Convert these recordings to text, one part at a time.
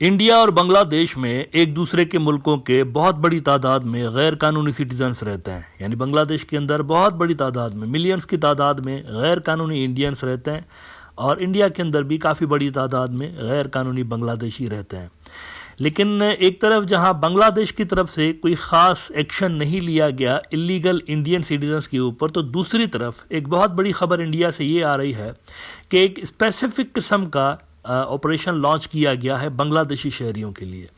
India और बांग्लादेश में एक दूसरे के मुल्कों के बहुत बड़ी तादाद में गैर कानूनी सिटीजन्स रहते हैं। यानी बांग्लादेश के अंदर बहुत बड़ी तादाद में, मिलियंस की तादाद में गैर कानूनी इंडियंस रहते हैं और इंडिया के अंदर भी काफ़ी बड़ी तादाद में गैर कानूनी बांग्लादेशी रहते हैं। लेकिन एक तरफ जहां बांग्लादेश की तरफ से कोई ख़ास एक्शन नहीं लिया गया इलीगल इंडियन सिटीजन्स के ऊपर, तो दूसरी तरफ एक बहुत बड़ी खबर इंडिया से ये आ रही है कि एक स्पेसिफिक किस्म का ऑपरेशन लॉन्च किया गया है बांग्लादेशी शहरियों के लिए।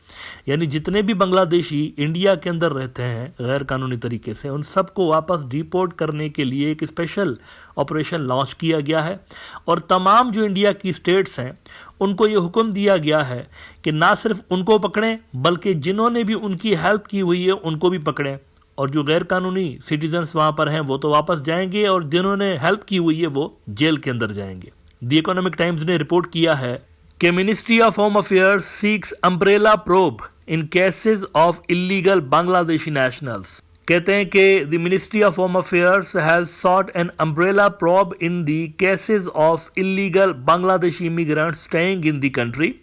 यानी जितने भी बांग्लादेशी इंडिया के अंदर रहते हैं गैर कानूनी तरीके से, उन सबको वापस डिपोर्ट करने के लिए एक स्पेशल ऑपरेशन लॉन्च किया गया है। और तमाम जो इंडिया की स्टेट्स हैं उनको ये हुक्म दिया गया है कि ना सिर्फ उनको पकड़ें बल्कि जिन्होंने भी उनकी हेल्प की हुई है उनको भी पकड़ें। और जो गैर कानूनी सिटीजन्स वहाँ पर हैं वो तो वापस जाएंगे और जिन्होंने हेल्प की हुई है वो जेल के अंदर जाएंगे। द इकोनॉमिक टाइम्स ने रिपोर्ट किया है कि Ministry of Home Affairs seeks umbrella probe in cases of illegal Bangladeshi nationals. कहते हैं कि the Ministry of Home Affairs has sought an umbrella probe in the cases of illegal Bangladeshi immigrants staying in the country.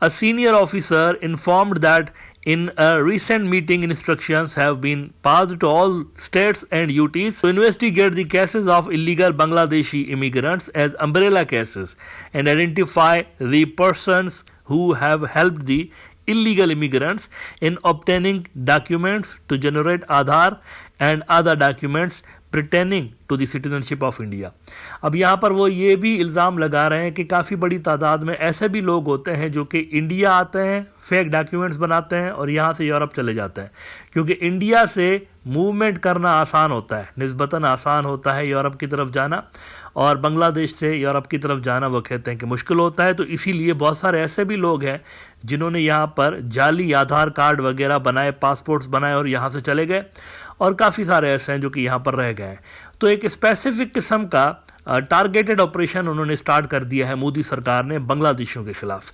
A senior officer informed that in a recent meeting, instructions have been passed to all states and UTs to investigate the cases of illegal Bangladeshi immigrants as umbrella cases and identify the persons who have helped the illegal immigrants in obtaining documents to generate Aadhaar and other documents pertaining to the citizenship of India। अब यहाँ पर वो ये भी इल्ज़ाम लगा रहे हैं कि काफ़ी बड़ी तादाद में ऐसे भी लोग होते हैं जो कि इंडिया आते हैं, फेक डॉक्यूमेंट्स बनाते हैं और यहाँ से यूरोप चले जाते हैं। क्योंकि इंडिया से मूवमेंट करना आसान होता है, निस्बतन आसान होता है यूरोप की तरफ जाना, और बांग्लादेश से यूरोप की तरफ जाना वो कहते हैं कि मुश्किल होता है। तो इसीलिए बहुत सारे ऐसे भी लोग हैं जिन्होंने यहाँ पर जाली आधार कार्ड वगैरह बनाए, पासपोर्ट्स बनाए और यहाँ से चले गए, और काफ़ी सारे ऐसे हैं जो कि यहाँ पर रह गए हैं। तो एक स्पेसिफिक किस्म का टारगेटेड ऑपरेशन उन्होंने स्टार्ट कर दिया है मोदी सरकार ने बांग्लादेशियों के खिलाफ।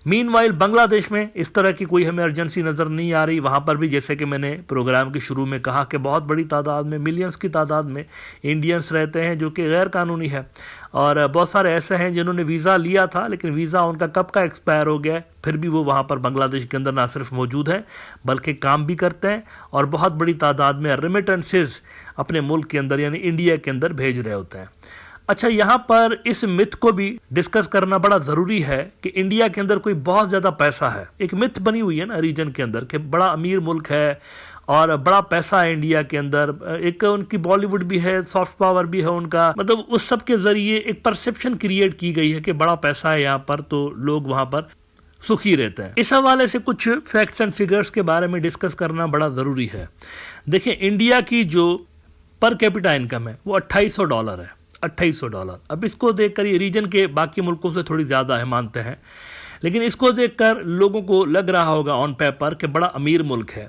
मीनवाइल बांग्लादेश में इस तरह की कोई हमें अर्जेंसी नज़र नहीं आ रही। वहाँ पर भी जैसे कि मैंने प्रोग्राम के शुरू में कहा कि बहुत बड़ी तादाद में, मिलियंस की तादाद में इंडियंस रहते हैं जो कि गैर कानूनी है, और बहुत सारे ऐसे हैं जिन्होंने वीज़ा लिया था लेकिन वीज़ा उनका कब का एक्सपायर हो गया, फिर भी वो वहाँ पर बांग्लादेश के अंदर ना सिर्फ मौजूद हैं बल्कि काम भी करते हैं और बहुत बड़ी तादाद में रेमिटेंसेस अपने मुल्क के अंदर यानी इंडिया के अंदर भेज रहे होते हैं। अच्छा, यहाँ पर इस मिथ को भी डिस्कस करना बड़ा ज़रूरी है कि इंडिया के अंदर कोई बहुत ज़्यादा पैसा है। एक मिथ बनी हुई है ना रीजन के अंदर कि बड़ा अमीर मुल्क है और बड़ा पैसा है इंडिया के अंदर, एक उनकी बॉलीवुड भी है, सॉफ्ट पावर भी है उनका, मतलब उस सब के ज़रिए एक परसेप्शन क्रिएट की गई है कि बड़ा पैसा है यहाँ पर तो लोग वहाँ पर सुखी रहते हैं। इस हवाले से कुछ फैक्ट्स एंड फिगर्स के बारे में डिस्कस करना बड़ा ज़रूरी है। देखिए, इंडिया की जो पर कैपिटा इनकम है वो $2800 है, $2800। अब इसको देखकर ये रीजन के बाकी मुल्कों से थोड़ी ज़्यादा है मानते हैं, लेकिन इसको देखकर लोगों को लग रहा होगा ऑन पेपर कि बड़ा अमीर मुल्क है।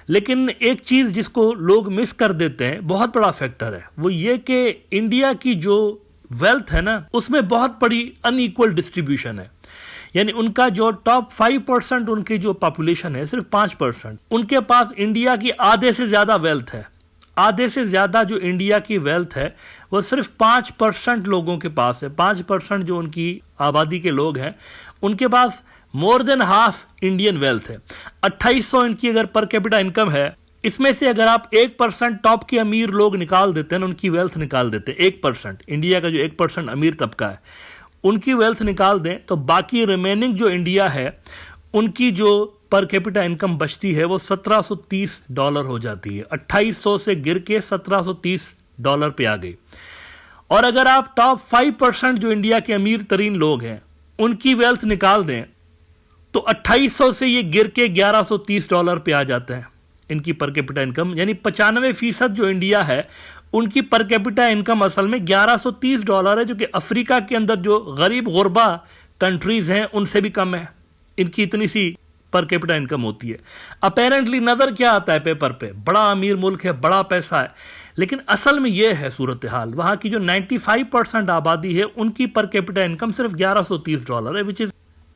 लेकिन एक चीज़ जिसको लोग मिस कर देते हैं, बहुत बड़ा फैक्टर है, वो ये कि इंडिया की जो वेल्थ है ना उसमें बहुत बड़ी अनइक्वल डिस्ट्रीब्यूशन है। यानी उनका जो टॉप 5% उनकी जो पॉपुलेशन है सिर्फ 5%, उनके पास इंडिया की आधे से ज़्यादा वेल्थ है। आधे से ज़्यादा जो इंडिया की वेल्थ है वो सिर्फ 5% लोगों के पास है। 5% जो उनकी आबादी के लोग हैं उनके पास more than half Indian wealth है। 2800 इनकी अगर पर कैपिटा इनकम है, इसमें से अगर आप 1% टॉप के अमीर लोग निकाल देते हैं, उनकी वेल्थ निकाल देते हैं, 1% इंडिया का जो 1% अमीर तबका है उनकी वेल्थ निकाल दें, तो बाकी रिमेनिंग जो इंडिया है उनकी जो पर कैपिटा इनकम बचती है वो $1730 हो जाती है। 2800 से गिर के $1730 पे आ गई। और अगर आप टॉप 5% जो इंडिया के अमीर तरीन लोग हैं उनकी वेल्थ निकाल दें तो 2800 से ये गिर के $1130 पे आ जाते हैं इनकी पर कैपिटा इनकम। यानी 95% जो इंडिया है उनकी पर कैपिटा इनकम असल में $1130 है, जो कि अफ्रीका के अंदर जो गरीब गुरबा कंट्रीज हैं उनसे भी कम है। इनकी इतनी सी पर कैपिटा इनकम होती है। अपेरेंटली नज़र क्या आता है पेपर पे, बड़ा अमीर मुल्क है, बड़ा पैसा है, लेकिन असल में यह है सूरत हाल। वहाँ की जो 95% आबादी है उनकी पर कैपिटा इनकम सिर्फ $1130 है, विच इज़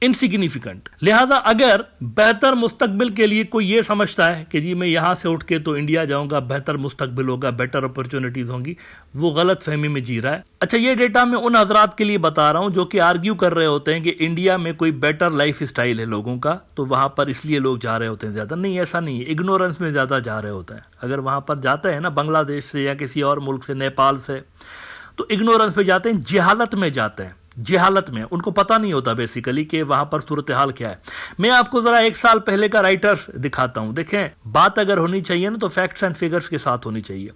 इनसिग्निफिकेंट। लिहाजा अगर बेहतर मुस्तकबिल के लिए कोई ये समझता है कि जी मैं यहां से उठ के तो इंडिया जाऊंगा, बेहतर मुस्तकबिल होगा, बेटर अपॉर्चुनिटीज होंगी, वो गलत फहमी में जी रहा है। अच्छा, ये डेटा मैं उन हजरात के लिए बता रहा हूं जो कि आर्ग्यू कर रहे होते हैं कि इंडिया में कोई बेटर लाइफ स्टाइल है लोगों का, तो वहां पर इसलिए लोग जा रहे होते हैं ज्यादा। नहीं, ऐसा नहीं है, इग्नोरेंस में ज्यादा जा रहे होते हैं। अगर वहां पर जाते हैं ना बांग्लादेश से या किसी और मुल्क से, नेपाल से, तो इग्नोरेंस में जाते हैं, जहालत में जाते हैं। जहालत में उनको पता नहीं होता बेसिकली कि वहां पर सूरत हाल क्या है। मैं आपको जरा 1 साल पहले का राइटर्स दिखाता हूं। देखें, बात अगर होनी चाहिए ना तो फैक्ट्स एंड फिगर्स के साथ होनी चाहिए,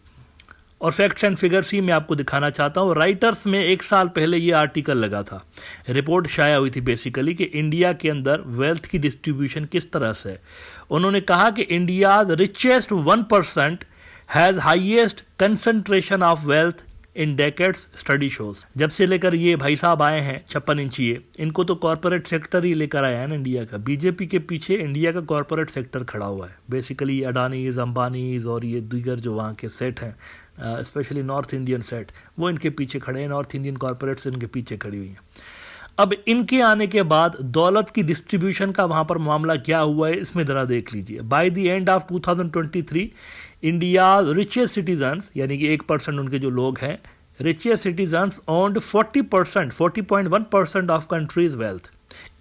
और फैक्ट्स एंड फिगर्स ही मैं आपको दिखाना चाहता हूं। राइटर्स में 1 साल पहले ये आर्टिकल लगा था, रिपोर्ट शाया हुई थी बेसिकली कि इंडिया के अंदर वेल्थ की डिस्ट्रीब्यूशन किस तरह से है। उन्होंने कहा कि India richest 1% has highest concentration of wealth in decades, study shows. जब से लेकर ये भाई साहब आए हैं 56 इंचिए, इनको तो कॉर्पोरेट सेक्टर ही लेकर आया है ना इंडिया का। बीजेपी के पीछे इंडिया का कॉर्पोरेट सेक्टर खड़ा हुआ है बेसिकली, अडानीज, अंबानीज और ये दीगर जो वहाँ के सेट हैं, स्पेशली नॉर्थ इंडियन सेट, वो इनके पीछे खड़े हैं, नॉर्थ इंडियन कॉर्पोरेट्स इनके पीछे खड़ी हुई हैं। अब इनके आने के बाद दौलत की डिस्ट्रीब्यूशन का वहाँ पर मामला क्या हुआ है, इसमें ज़रा देख लीजिए। By the end of 2023 India richest citizens, यानी कि 1% उनके जो लोग हैं, richest citizens owned 40%, 40.1% of countries wealth.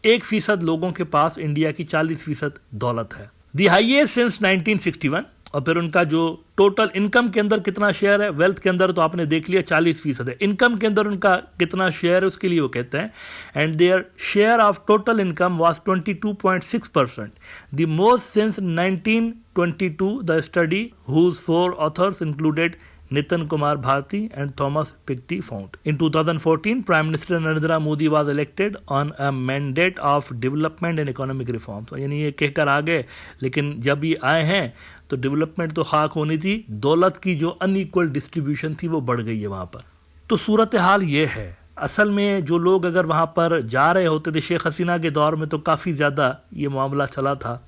1% लोगों के पास इंडिया की 40% दौलत है, दी हाईएस्ट सिंस 1961। और फिर उनका जो टोटल इनकम के अंदर कितना शेयर है, वेल्थ के अंदर तो आपने देख लिया 40% है, इनकम के अंदर उनका कितना शेयर है उसके लिए वो कहते हैं, and their share of total income was 22.6%, the most since 1922। The study whose 4 authors included Nitin Kumar Bharti and Thomas Piketty found. In 2014, Prime Minister Narendra Modi was elected on a mandate of development and economic reforms. यानी ये कहकर आ गए, लेकिन जब ये आए हैं तो डेवलपमेंट तो खाक होनी थी, दौलत की जो अनइक्वल डिस्ट्रीब्यूशन थी वो बढ़ गई है वहाँ पर। तो सूरत हाल ये है। असल में जो लोग अगर वहाँ पर जा रहे होते थे, शेख हसीना के दौर में तो काफ़ी ज़्यादा ये मामला चला था,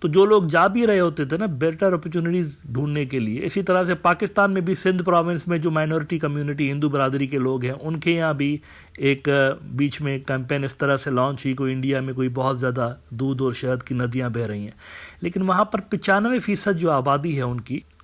तो जो लोग जा भी रहे होते थे ना बेटर अपॉर्चुनिटीज़ ढूंढने के लिए, इसी तरह से पाकिस्तान में भी सिंध प्रोविंस में जो माइनॉरिटी कम्युनिटी हिंदू बरादरी के लोग हैं, उनके यहाँ भी एक बीच में कैंपेन इस तरह से लॉन्च हुई, कोई इंडिया में कोई बहुत ज़्यादा दूध और शहद की नदियाँ बह रही हैं, लेकिन वहाँ पर 95% जो आबादी है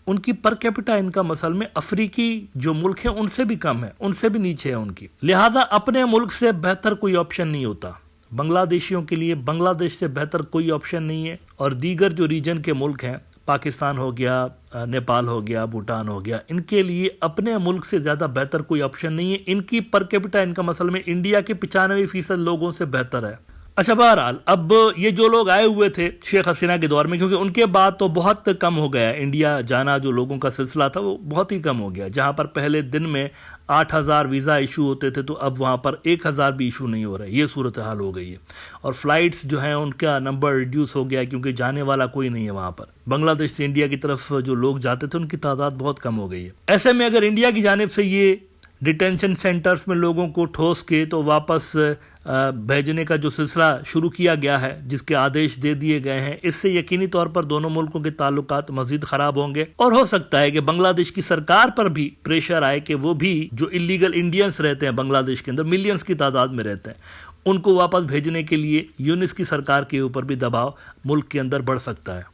उनकी पर कैपिटा इनकम असल में अफ्रीकी जो मुल्क है उनसे भी कम है, उनसे भी नीचे है उनकी। लिहाजा अपने मुल्क से बेहतर कोई ऑप्शन नहीं होता बांग्लादेशियों के लिए, बांग्लादेश से बेहतर कोई ऑप्शन नहीं है। और दीगर जो रीजन के मुल्क हैं, पाकिस्तान हो गया, नेपाल हो गया, भूटान हो गया, इनके लिए अपने मुल्क से ज़्यादा बेहतर कोई ऑप्शन नहीं है। इनकी पर कैपिटा इनकम असल में इंडिया के 95% लोगों से बेहतर है। अच्छा, बहरहाल अब ये जो लोग आए हुए थे शेख हसीना के दौर में, क्योंकि उनके बाद तो बहुत कम हो गया इंडिया जाना, जो लोगों का सिलसिला था वो बहुत ही कम हो गया। जहां पर पहले दिन में 8000 वीज़ा इशू होते थे, तो अब वहां पर 1000 भी इशू नहीं हो रहा है। ये सूरत हाल हो गई है। और फ्लाइट्स जो हैं उनका नंबर रिड्यूस हो गया है, क्योंकि जाने वाला कोई नहीं है वहां पर। बांग्लादेश से इंडिया की तरफ जो लोग जाते थे उनकी तादाद बहुत कम हो गई है। ऐसे में अगर इंडिया की जानिब से ये डिटेंशन सेंटर्स में लोगों को ठोस के तो वापस भेजने का जो सिलसिला शुरू किया गया है, जिसके आदेश दे दिए गए हैं, इससे यकीनी तौर पर दोनों मुल्कों के ताल्लुकात मजीद खराब होंगे। और हो सकता है कि बांग्लादेश की सरकार पर भी प्रेशर आए कि वो भी जो इलीगल इंडियंस रहते हैं बांग्लादेश के अंदर, मिलियंस की तादाद में रहते हैं, उनको वापस भेजने के लिए यूनिस की सरकार के ऊपर भी दबाव मुल्क के अंदर बढ़ सकता है।